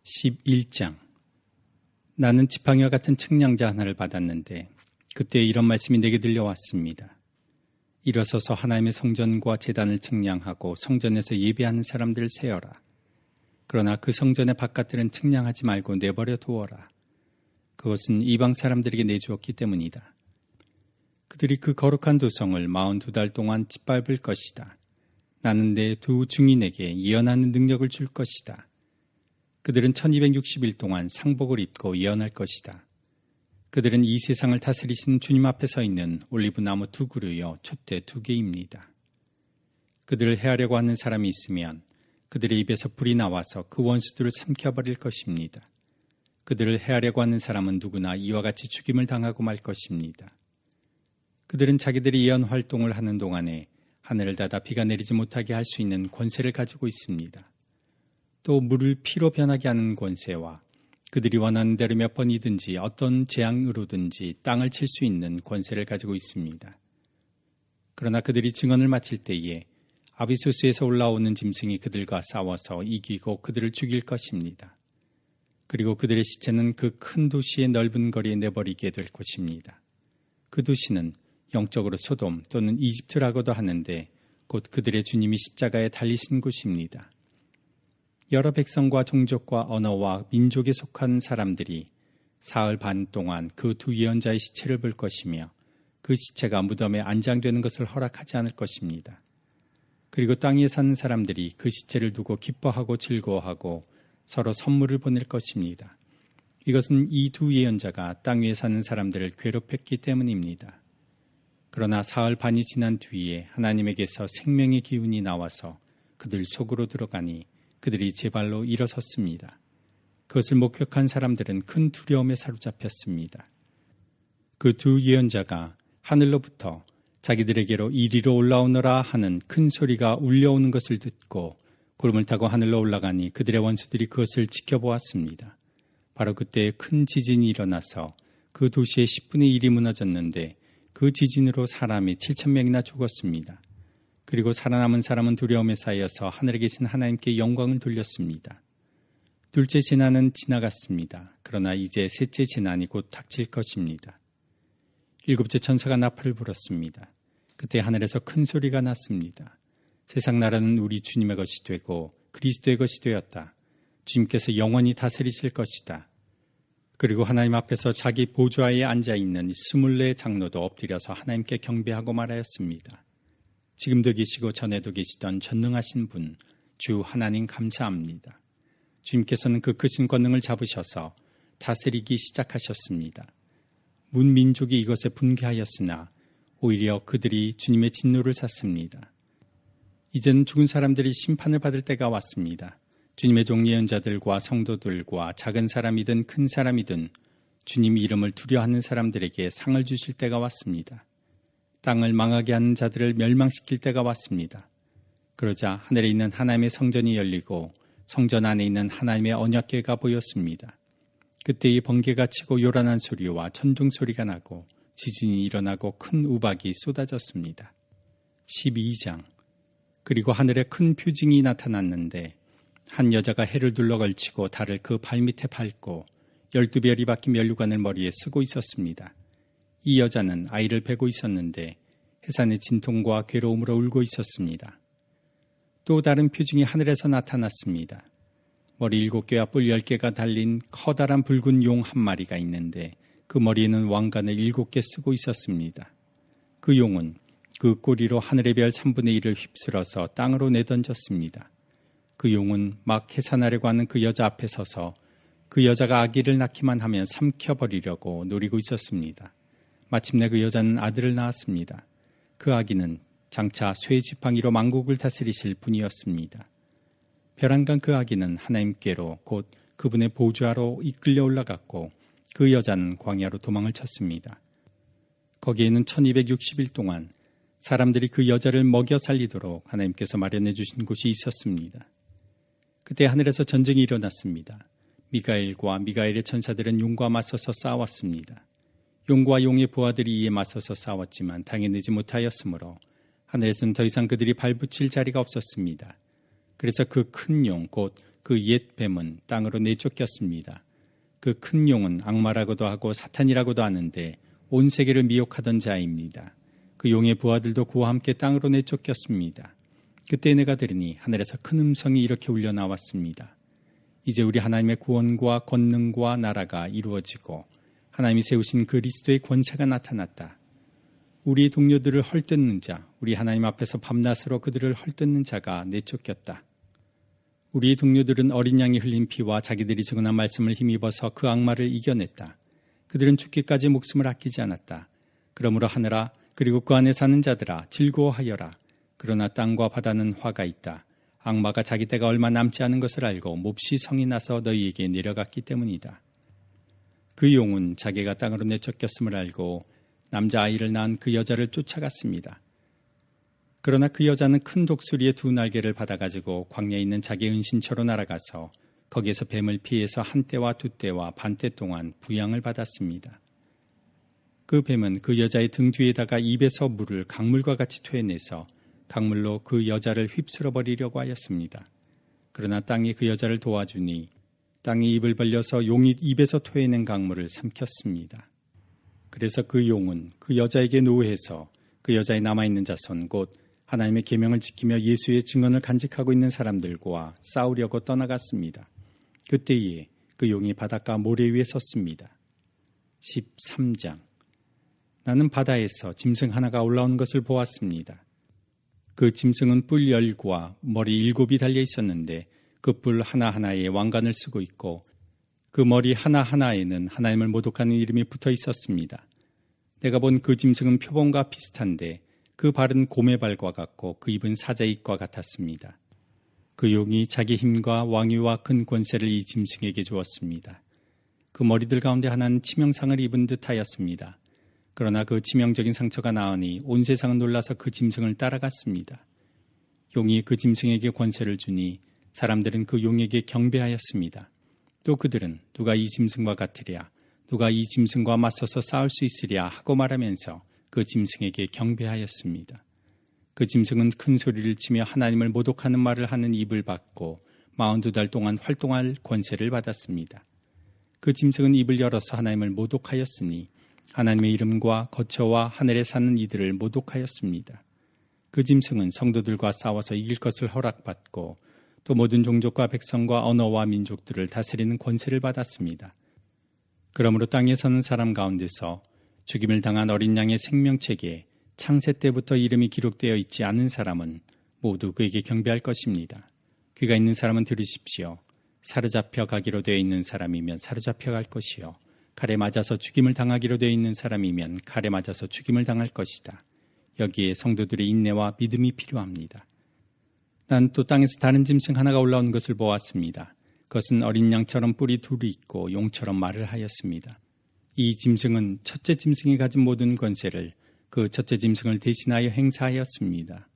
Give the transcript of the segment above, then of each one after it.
11장. 나는 지팡이와 같은 측량자 하나를 받았는데 그때 이런 말씀이 내게 들려왔습니다. 일어서서 하나님의 성전과 제단을 측량하고 성전에서 예배하는 사람들을 세어라. 그러나 그 성전의 바깥들은 측량하지 말고 내버려 두어라. 그것은 이방 사람들에게 내주었기 때문이다. 그들이 그 거룩한 도성을 42달 동안 짓밟을 것이다. 나는 내 두 증인에게 예언하는 능력을 줄 것이다. 그들은 1260일 동안 상복을 입고 예언할 것이다. 그들은 이 세상을 다스리신 주님 앞에 서 있는 올리브나무 2그루여 촛대 2개입니다. 그들을 해하려고 하는 사람이 있으면 그들의 입에서 불이 나와서 그 원수들을 삼켜버릴 것입니다. 그들을 해하려고 하는 사람은 누구나 이와 같이 죽임을 당하고 말 것입니다. 그들은 자기들이 예언 활동을 하는 동안에 하늘을 닫아 비가 내리지 못하게 할 수 있는 권세를 가지고 있습니다. 또 물을 피로 변하게 하는 권세와 그들이 원하는 대로 몇 번이든지 어떤 재앙으로든지 땅을 칠 수 있는 권세를 가지고 있습니다. 그러나 그들이 증언을 마칠 때에 아비소스에서 올라오는 짐승이 그들과 싸워서 이기고 그들을 죽일 것입니다. 그리고 그들의 시체는 그 큰 도시의 넓은 거리에 내버리게 될 것입니다. 그 도시는 영적으로 소돔 또는 이집트라고도 하는데 곧 그들의 주님이 십자가에 달리신 곳입니다. 여러 백성과 종족과 언어와 민족에 속한 사람들이 사흘 반 동안 그 두 예언자의 시체를 볼 것이며 그 시체가 무덤에 안장되는 것을 허락하지 않을 것입니다. 그리고 땅 위에 사는 사람들이 그 시체를 두고 기뻐하고 즐거워하고 서로 선물을 보낼 것입니다. 이것은 이 두 예언자가 땅 위에 사는 사람들을 괴롭혔기 때문입니다. 그러나 사흘 반이 지난 뒤에 하나님에게서 생명의 기운이 나와서 그들 속으로 들어가니 그들이 제 발로 일어섰습니다. 그것을 목격한 사람들은 큰 두려움에 사로잡혔습니다. 그 두 예언자가 하늘로부터 자기들에게로 이리로 올라오너라 하는 큰 소리가 울려오는 것을 듣고 구름을 타고 하늘로 올라가니 그들의 원수들이 그것을 지켜보았습니다. 바로 그때 큰 지진이 일어나서 그 도시의 10분의 1이 무너졌는데 그 지진으로 사람이 7,000명이나 죽었습니다. 그리고 살아남은 사람은 두려움에 쌓여서 하늘에 계신 하나님께 영광을 돌렸습니다. 둘째 재난은 지나갔습니다. 그러나 이제 셋째 재난이 곧 닥칠 것입니다. 일곱째 천사가 나팔을 불었습니다. 그때 하늘에서 큰 소리가 났습니다. 세상 나라는 우리 주님의 것이 되고 그리스도의 것이 되었다. 주님께서 영원히 다스리실 것이다. 그리고 하나님 앞에서 자기 보좌에 앉아있는 24 장로도 엎드려서 하나님께 경배하고 말하였습니다. 지금도 계시고 전에도 계시던 전능하신 분, 주 하나님 감사합니다. 주님께서는 그 크신 권능을 잡으셔서 다스리기 시작하셨습니다. 문민족이 이것에 분개하였으나 오히려 그들이 주님의 진노를 샀습니다. 이제는 죽은 사람들이 심판을 받을 때가 왔습니다. 주님의 종 예언자들과 성도들과 작은 사람이든 큰 사람이든 주님 이름을 두려워하는 사람들에게 상을 주실 때가 왔습니다. 땅을 망하게 하는 자들을 멸망시킬 때가 왔습니다. 그러자 하늘에 있는 하나님의 성전이 열리고 성전 안에 있는 하나님의 언약궤가 보였습니다. 그때 이 번개가 치고 요란한 소리와 천둥 소리가 나고 지진이 일어나고 큰 우박이 쏟아졌습니다. 12장. 그리고 하늘에 큰 표징이 나타났는데 한 여자가 해를 둘러 걸치고 달을 그 발밑에 밟고 12별이 박힌 면류관을 머리에 쓰고 있었습니다. 이 여자는 아이를 베고 있었는데 해산의 진통과 괴로움으로 울고 있었습니다. 또 다른 표징이 하늘에서 나타났습니다. 머리 7개와 뿔 10개가 달린 커다란 붉은 용 한 마리가 있는데 그 머리에는 왕관을 7개 쓰고 있었습니다. 그 용은 그 꼬리로 하늘의 별 3분의 1을 휩쓸어서 땅으로 내던졌습니다. 그 용은 막 해산하려고 하는 그 여자 앞에 서서 그 여자가 아기를 낳기만 하면 삼켜버리려고 노리고 있었습니다. 마침내 그 여자는 아들을 낳았습니다. 그 아기는 장차 쇠 지팡이로 만국을 다스리실 분이었습니다. 벼랑간 그 아기는 하나님께로 곧 그분의 보좌로 이끌려 올라갔고 그 여자는 광야로 도망을 쳤습니다. 거기에는 1260일 동안 사람들이 그 여자를 먹여 살리도록 하나님께서 마련해 주신 곳이 있었습니다. 그때 하늘에서 전쟁이 일어났습니다. 미가엘과 미가엘의 천사들은 용과 맞서서 싸웠습니다. 용과 용의 부하들이 이에 맞서서 싸웠지만 당해내지 못하였으므로 하늘에서는 더 이상 그들이 발붙일 자리가 없었습니다. 그래서 그 큰 용, 곧 그 옛 뱀은 땅으로 내쫓겼습니다. 그 큰 용은 악마라고도 하고 사탄이라고도 하는데 온 세계를 미혹하던 자입니다. 그 용의 부하들도 그와 함께 땅으로 내쫓겼습니다. 그때 내가 들으니 하늘에서 큰 음성이 이렇게 울려 나왔습니다. 이제 우리 하나님의 구원과 권능과 나라가 이루어지고 하나님이 세우신 그리스도의 권세가 나타났다. 우리 동료들을 헐뜯는 자, 우리 하나님 앞에서 밤낮으로 그들을 헐뜯는 자가 내쫓겼다. 우리 동료들은 어린 양이 흘린 피와 자기들이 증언한 말씀을 힘입어서 그 악마를 이겨냈다. 그들은 죽기까지 목숨을 아끼지 않았다. 그러므로 하늘아, 그리고 그 안에 사는 자들아, 즐거워하여라. 그러나 땅과 바다는 화가 있다. 악마가 자기 때가 얼마 남지 않은 것을 알고 몹시 성이 나서 너희에게 내려갔기 때문이다. 그 용은 자기가 땅으로 내쫓겼음을 알고 남자아이를 낳은 그 여자를 쫓아갔습니다. 그러나 그 여자는 큰 독수리의 두 날개를 받아가지고 광야에 있는 자기의 은신처로 날아가서 거기에서 뱀을 피해서 한 때와 두 때와 반 때 동안 부양을 받았습니다. 그 뱀은 그 여자의 등 뒤에다가 입에서 물을 강물과 같이 토해내서 강물로 그 여자를 휩쓸어 버리려고 하였습니다. 그러나 땅이 그 여자를 도와주니 땅이 입을 벌려서 용이 입에서 토해낸 강물을 삼켰습니다. 그래서 그 용은 그 여자에게 노해서 그 여자의 남아있는 자손 곧 하나님의 계명을 지키며 예수의 증언을 간직하고 있는 사람들과 싸우려고 떠나갔습니다. 그때에 그 용이 바닷가 모래 위에 섰습니다. 13장. 나는 바다에서 짐승 하나가 올라오는 것을 보았습니다. 그 짐승은 뿔 10과 머리 7이 달려 있었는데 그 뿔 하나하나에 왕관을 쓰고 있고 그 머리 하나하나에는 하나님을 모독하는 이름이 붙어 있었습니다. 내가 본 그 짐승은 표범과 비슷한데 그 발은 곰의 발과 같고 그 입은 사자의 입과 같았습니다. 그 용이 자기 힘과 왕위와 큰 권세를 이 짐승에게 주었습니다. 그 머리들 가운데 하나는 치명상을 입은 듯하였습니다. 그러나 그 치명적인 상처가 나으니 온 세상은 놀라서 그 짐승을 따라갔습니다. 용이 그 짐승에게 권세를 주니 사람들은 그 용에게 경배하였습니다. 또 그들은 누가 이 짐승과 같으랴, 누가 이 짐승과 맞서서 싸울 수 있으랴 하고 말하면서 그 짐승에게 경배하였습니다. 그 짐승은 큰 소리를 치며 하나님을 모독하는 말을 하는 입을 받고 42달 동안 활동할 권세를 받았습니다. 그 짐승은 입을 열어서 하나님을 모독하였으니 하나님의 이름과 거처와 하늘에 사는 이들을 모독하였습니다. 그 짐승은 성도들과 싸워서 이길 것을 허락받고 또 모든 종족과 백성과 언어와 민족들을 다스리는 권세를 받았습니다. 그러므로 땅에 사는 사람 가운데서 죽임을 당한 어린 양의 생명책에 창세 때부터 이름이 기록되어 있지 않은 사람은 모두 그에게 경배할 것입니다. 귀가 있는 사람은 들으십시오. 사로잡혀 가기로 되어 있는 사람이면 사로잡혀 갈 것이요. 칼에 맞아서 죽임을 당하기로 되어 있는 사람이면 칼에 맞아서 죽임을 당할 것이다. 여기에 성도들의 인내와 믿음이 필요합니다. 난 또 땅에서 다른 짐승 하나가 올라온 것을 보았습니다. 그것은 어린 양처럼 뿔이 둘이 있고 용처럼 말을 하였습니다. 이 짐승은 첫째 짐승이 가진 모든 권세를 그 첫째 짐승을 대신하여 행사하였습니다.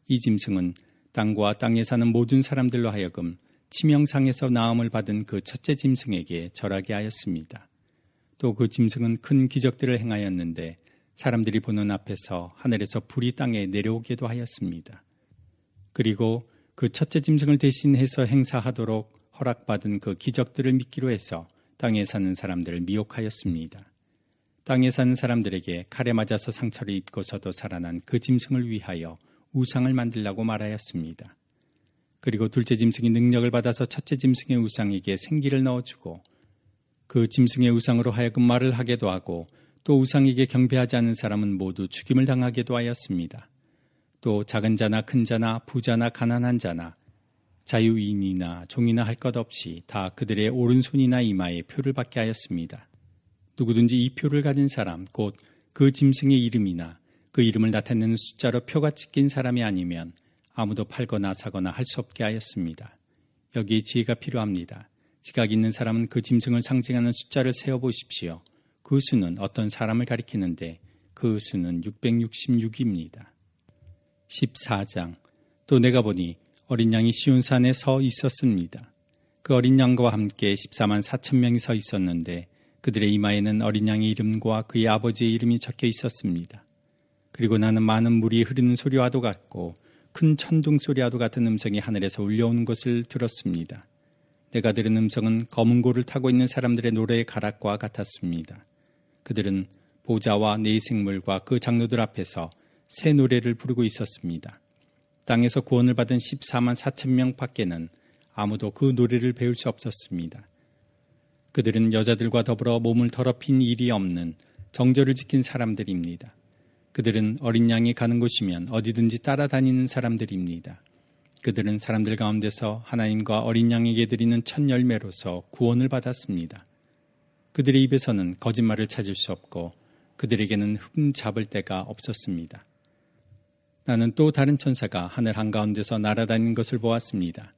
이 짐승은 땅과 땅에 사는 모든 사람들로 하여금 치명상에서 나음을 받은 그 첫째 짐승에게 절하게 하였습니다. 또 그 짐승은 큰 기적들을 행하였는데 사람들이 보는 앞에서 하늘에서 불이 땅에 내려오게도 하였습니다. 그리고 그 첫째 짐승을 대신해서 행사하도록 허락받은 그 기적들을 믿기로 해서 땅에 사는 사람들을 미혹하였습니다. 땅에 사는 사람들에게 칼에 맞아서 상처를 입고서도 살아난 그 짐승을 위하여 우상을 만들라고 말하였습니다. 그리고 둘째 짐승이 능력을 받아서 첫째 짐승의 우상에게 생기를 넣어주고 그 짐승의 우상으로 하여금 말을 하게도 하고 또 우상에게 경배하지 않는 사람은 모두 죽임을 당하게도 하였습니다. 또 작은 자나 큰 자나 부자나 가난한 자나 자유인이나 종이나 할 것 없이 다 그들의 오른손이나 이마에 표를 받게 하였습니다. 누구든지 이 표를 가진 사람 곧 그 짐승의 이름이나 그 이름을 나타내는 숫자로 표가 찍힌 사람이 아니면 아무도 팔거나 사거나 할 수 없게 하였습니다. 여기에 지혜가 필요합니다. 지각 있는 사람은 그 짐승을 상징하는 숫자를 세어보십시오. 그 수는 어떤 사람을 가리키는데 그 수는 666입니다. 14장. 또 내가 보니 어린 양이 시온산에 서 있었습니다. 그 어린 양과 함께 14만 4천 명이 서 있었는데 그들의 이마에는 어린 양의 이름과 그의 아버지의 이름이 적혀 있었습니다. 그리고 나는 많은 물이 흐르는 소리와도 같고 큰 천둥 소리와도 같은 음성이 하늘에서 울려오는 것을 들었습니다. 내가 들은 음성은 검은 고를 타고 있는 사람들의 노래의 가락과 같았습니다. 그들은 보좌와 네 생물과 그 장로들 앞에서 새 노래를 부르고 있었습니다. 땅에서 구원을 받은 14만 4천 명 밖에는 아무도 그 노래를 배울 수 없었습니다. 그들은 여자들과 더불어 몸을 더럽힌 일이 없는 정절을 지킨 사람들입니다. 그들은 어린 양이 가는 곳이면 어디든지 따라다니는 사람들입니다. 그들은 사람들 가운데서 하나님과 어린 양에게 드리는 첫 열매로서 구원을 받았습니다. 그들의 입에서는 거짓말을 찾을 수 없고 그들에게는 흠잡을 데가 없었습니다. 나는 또 다른 천사가 하늘 한가운데서 날아다니는 것을 보았습니다.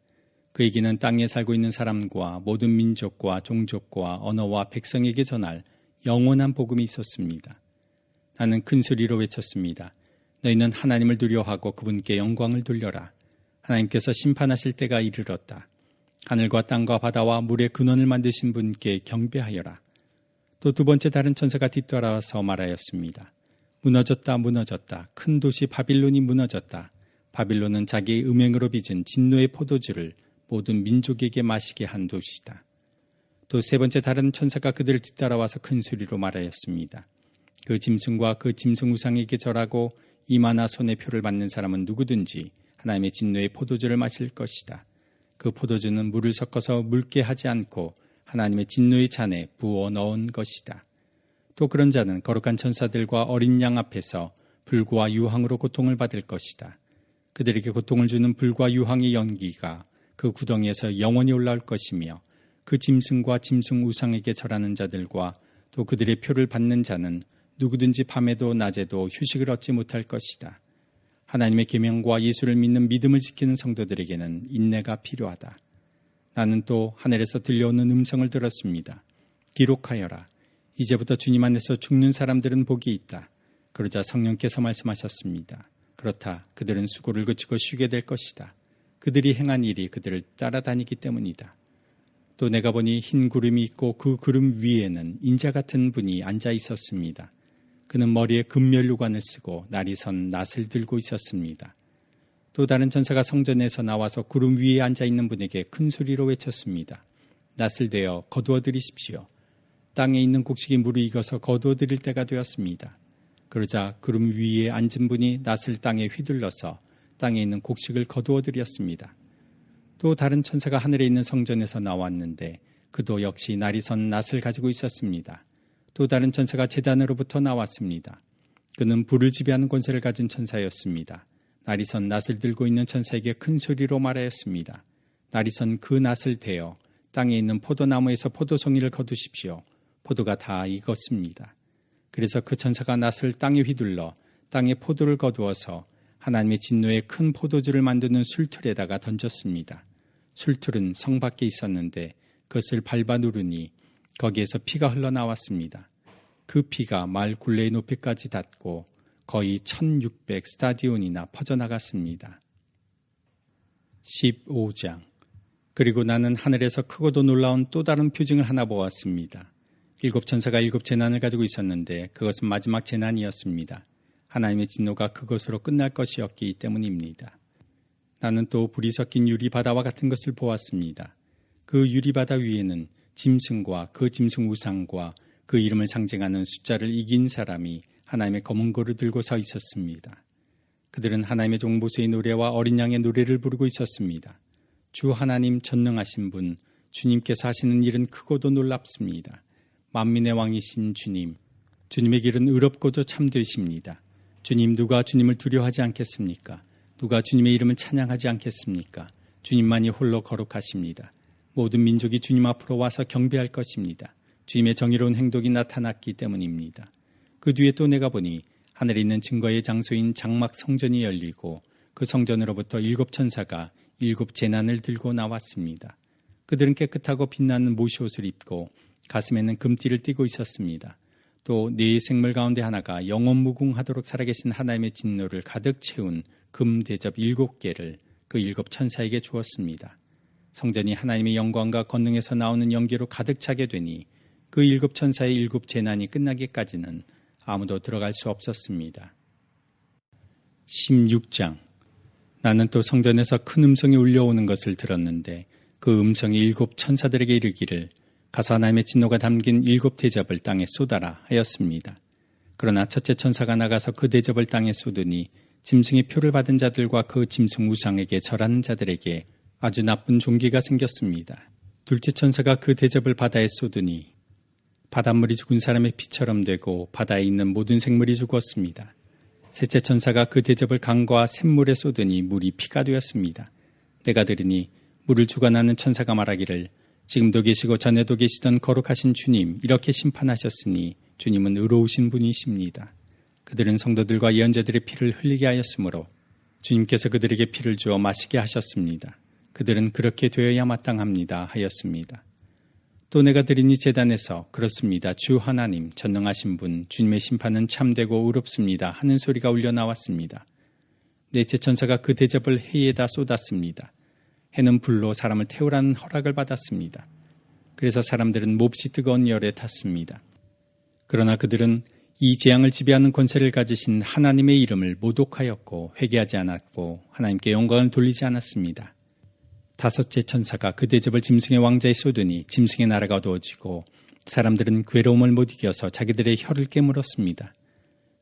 그에게는 땅에 살고 있는 사람과 모든 민족과 종족과 언어와 백성에게 전할 영원한 복음이 있었습니다. 나는 큰 소리로 외쳤습니다. 너희는 하나님을 두려워하고 그분께 영광을 돌려라. 하나님께서 심판하실 때가 이르렀다. 하늘과 땅과 바다와 물의 근원을 만드신 분께 경배하여라. 또 두 번째 다른 천사가 뒤돌아와서 말하였습니다. 무너졌다 무너졌다. 큰 도시 바빌론이 무너졌다. 바빌론은 자기의 음행으로 빚은 진노의 포도주를 모든 민족에게 마시게 한 도시다. 또 세 번째 다른 천사가 그들을 뒤따라와서 큰 소리로 말하였습니다. 그 짐승과 그 짐승 우상에게 절하고 이마나 손에 표를 받는 사람은 누구든지 하나님의 진노의 포도주를 마실 것이다. 그 포도주는 물을 섞어서 묽게 하지 않고 하나님의 진노의 잔에 부어 넣은 것이다. 또 그런 자는 거룩한 천사들과 어린 양 앞에서 불과 유황으로 고통을 받을 것이다. 그들에게 고통을 주는 불과 유황의 연기가 그 구덩이에서 영원히 올라올 것이며 그 짐승과 짐승 우상에게 절하는 자들과 또 그들의 표를 받는 자는 누구든지 밤에도 낮에도 휴식을 얻지 못할 것이다. 하나님의 계명과 예수를 믿는 믿음을 지키는 성도들에게는 인내가 필요하다. 나는 또 하늘에서 들려오는 음성을 들었습니다. 기록하여라. 이제부터 주님 안에서 죽는 사람들은 복이 있다. 그러자 성령께서 말씀하셨습니다. 그렇다. 그들은 수고를 그치고 쉬게 될 것이다. 그들이 행한 일이 그들을 따라다니기 때문이다. 또 내가 보니 흰 구름이 있고 그 구름 위에는 인자 같은 분이 앉아 있었습니다. 그는 머리에 금면류관을 쓰고 날이 선 낫을 들고 있었습니다. 또 다른 천사가 성전에서 나와서 구름 위에 앉아 있는 분에게 큰 소리로 외쳤습니다. 낫을 대어 거두어 들이십시오. 땅에 있는 곡식이 무르익어서 거두어 들일 때가 되었습니다. 그러자 구름 위에 앉은 분이 낫을 땅에 휘둘러서 땅에 있는 곡식을 거두어 들였습니다. 또 다른 천사가 하늘에 있는 성전에서 나왔는데 그도 역시 날이 선 낫을 가지고 있었습니다. 또 다른 천사가 제단으로부터 나왔습니다. 그는 불을 지배하는 권세를 가진 천사였습니다. 날이 선 낫을 들고 있는 천사에게 큰 소리로 말하였습니다. 날이 선 그 낫을 대어 땅에 있는 포도나무에서 포도송이를 거두십시오. 포도가 다 익었습니다. 그래서 그 천사가 낫을 땅에 휘둘러 땅에 포도를 거두어서 하나님의 진노의 큰 포도주를 만드는 술틀에다가 던졌습니다. 술틀은 성 밖에 있었는데 그것을 밟아 누르니 거기에서 피가 흘러나왔습니다. 그 피가 말 굴레의 높이까지 닿고 거의 1600 스타디온이나 퍼져나갔습니다. 15장. 그리고 나는 하늘에서 크고도 놀라운 또 다른 표징을 하나 보았습니다. 7천사가 7 재난을 가지고 있었는데 그것은 마지막 재난이었습니다. 하나님의 진노가 그것으로 끝날 것이었기 때문입니다. 나는 또 불이 섞인 유리바다와 같은 것을 보았습니다. 그 유리바다 위에는 짐승과 그 짐승 우상과 그 이름을 상징하는 숫자를 이긴 사람이 하나님의 검은 고를 들고 서 있었습니다. 그들은 하나님의 종 모세의 노래와 어린 양의 노래를 부르고 있었습니다. 주 하나님 전능하신 분, 주님께서 하시는 일은 크고도 놀랍습니다. 만민의 왕이신 주님, 주님의 길은 의롭고도 참되십니다. 주님, 누가 주님을 두려워하지 않겠습니까? 누가 주님의 이름을 찬양하지 않겠습니까? 주님만이 홀로 거룩하십니다. 모든 민족이 주님 앞으로 와서 경배할 것입니다. 주님의 정의로운 행동이 나타났기 때문입니다. 그 뒤에 또 내가 보니 하늘에 있는 증거의 장소인 장막 성전이 열리고 그 성전으로부터 7 천사가 7 재난을 들고 나왔습니다. 그들은 깨끗하고 빛나는 모시옷을 입고 가슴에는 금띠를 띠고 있었습니다. 또 네 생물 가운데 하나가 영원무궁하도록 살아계신 하나님의 진노를 가득 채운 금 대접 7개를 그 7 천사에게 주었습니다. 성전이 하나님의 영광과 권능에서 나오는 연기로 가득 차게 되니 그 7 천사의 7 재난이 끝나기까지는 아무도 들어갈 수 없었습니다. 16장. 나는 또 성전에서 큰 음성이 울려오는 것을 들었는데 그 음성이 7 천사들에게 이르기를 가서 하나님의 진노가 담긴 7 대접을 땅에 쏟아라 하였습니다. 그러나 첫째 천사가 나가서 그 대접을 땅에 쏟으니 짐승의 표를 받은 자들과 그 짐승 우상에게 절하는 자들에게 아주 나쁜 종기가 생겼습니다. 둘째 천사가 그 대접을 바다에 쏟으니 바닷물이 죽은 사람의 피처럼 되고 바다에 있는 모든 생물이 죽었습니다. 셋째 천사가 그 대접을 강과 샘물에 쏟으니 물이 피가 되었습니다. 내가 들으니 물을 주관하는 천사가 말하기를 지금도 계시고 전에도 계시던 거룩하신 주님, 이렇게 심판하셨으니 주님은 의로우신 분이십니다. 그들은 성도들과 예언자들의 피를 흘리게 하였으므로 주님께서 그들에게 피를 주어 마시게 하셨습니다. 그들은 그렇게 되어야 마땅합니다 하였습니다. 또 내가 들으니 제단에서 그렇습니다. 주 하나님, 전능하신 분, 주님의 심판은 참되고 의롭습니다 하는 소리가 울려 나왔습니다. 넷째 천사가 그 대접을 해에다 쏟았습니다. 해는 불로 사람을 태우라는 허락을 받았습니다. 그래서 사람들은 몹시 뜨거운 열에 탔습니다. 그러나 그들은 이 재앙을 지배하는 권세를 가지신 하나님의 이름을 모독하였고 회개하지 않았고 하나님께 영광을 돌리지 않았습니다. 다섯째 천사가 그 대접을 짐승의 왕자에 쏟으니 짐승의 나라가 어두워지고 사람들은 괴로움을 못 이겨서 자기들의 혀를 깨물었습니다.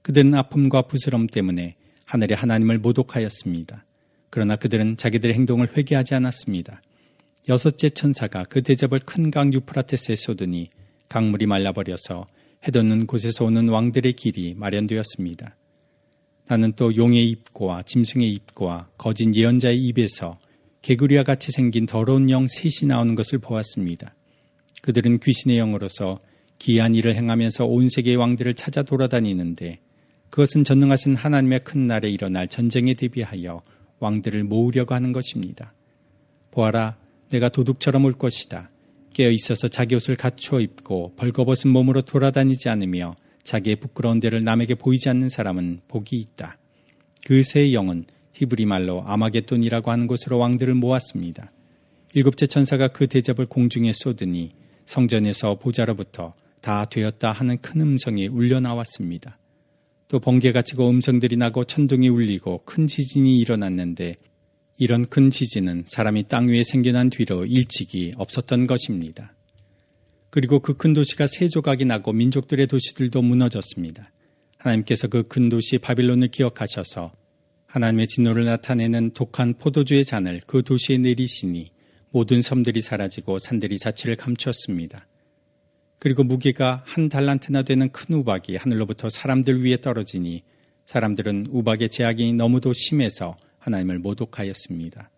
그들은 아픔과 부스럼 때문에 하늘의 하나님을 모독하였습니다. 그러나 그들은 자기들의 행동을 회개하지 않았습니다. 여섯째 천사가 그 대접을 큰 강 유프라테스에 쏟으니 강물이 말라버려서 해돋는 곳에서 오는 왕들의 길이 마련되었습니다. 나는 또 용의 입과 짐승의 입과 거짓 예언자의 입에서 개구리와 같이 생긴 더러운 영 셋이 나오는 것을 보았습니다. 그들은 귀신의 영으로서 기이한 일을 행하면서 온 세계의 왕들을 찾아 돌아다니는데 그것은 전능하신 하나님의 큰 날에 일어날 전쟁에 대비하여 왕들을 모으려고 하는 것입니다. 보아라, 내가 도둑처럼 올 것이다. 깨어 있어서 자기 옷을 갖추어 입고 벌거벗은 몸으로 돌아다니지 않으며 자기의 부끄러운 데를 남에게 보이지 않는 사람은 복이 있다. 그 세 영은 히브리 말로 아마겟돈이라고 하는 곳으로 왕들을 모았습니다. 일곱째 천사가 그 대접을 공중에 쏟으니 성전에서 보좌로부터 다 되었다 하는 큰 음성이 울려 나왔습니다. 또 번개가 치고 음성들이 나고 천둥이 울리고 큰 지진이 일어났는데 이런 큰 지진은 사람이 땅 위에 생겨난 뒤로 일찍이 없었던 것입니다. 그리고 그 큰 도시가 세 조각이 나고 민족들의 도시들도 무너졌습니다. 하나님께서 그 큰 도시 바빌론을 기억하셔서 하나님의 진노를 나타내는 독한 포도주의 잔을 그 도시에 내리시니 모든 섬들이 사라지고 산들이 자취를 감추었습니다. 그리고 무게가 1 달란트나 되는 큰 우박이 하늘로부터 사람들 위에 떨어지니 사람들은 우박의 제약이 너무도 심해서 하나님을 모독하였습니다.